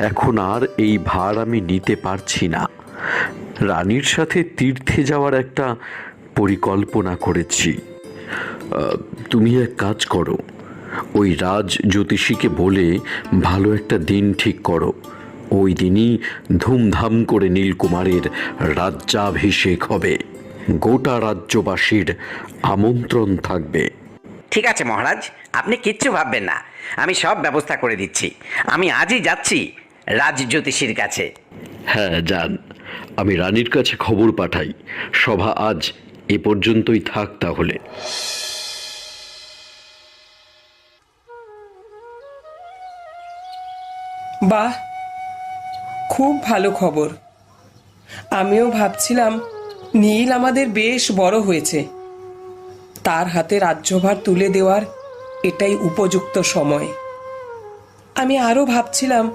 এখন আর এই ভার আমি নিতে পারছি না। রানীর সাথে তীর্থে যাওয়ার একটা পরিকল্পনা করেছি। তুমি এক কাজ করো, ওই রাজ জ্যোতিষীকে বলে ভালো একটা দিন ঠিক করো। ওই দিনই ধুমধাম করে নীলকুমারের রাজ্যাভিষেক হবে। গোটা রাজ্যবাসীর আমন্ত্রণ থাকবে। ঠিক আছে মহারাজ, আপনি কিচ্ছু ভাববেন না, আমি সব ব্যবস্থা করে দিচ্ছি। আমি আজই যাচ্ছি রাজ জ্যোতিষীর কাছে। হ্যাঁ যান, আমি রানীর কাছে খবর পাঠাই। সভা আজ এ পর্যন্তই থাক তাহলে। বাহ, খুব ভালো খবর। আমিও ভাবছিলাম নীল আমাদের বেশ বড় হয়েছে, তার হাতে রাজ্যভার তুলে দেওয়ার এটাই উপযুক্ত সময়। আমি আরও ভাবছিলাম